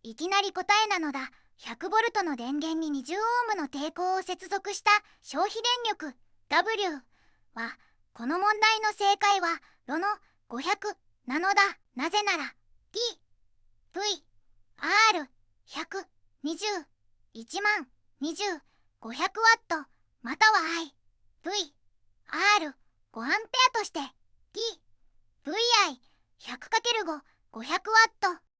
いきなり答えなのだ。100ボルトの電源に20オームの抵抗を接続した消費電力 W は、この問題の正解はロの500なのだ。なぜなら T、V、R、100、20、1万、20、500ワット、または I、V、R、5アンペアとして T、VI、100×5、500ワット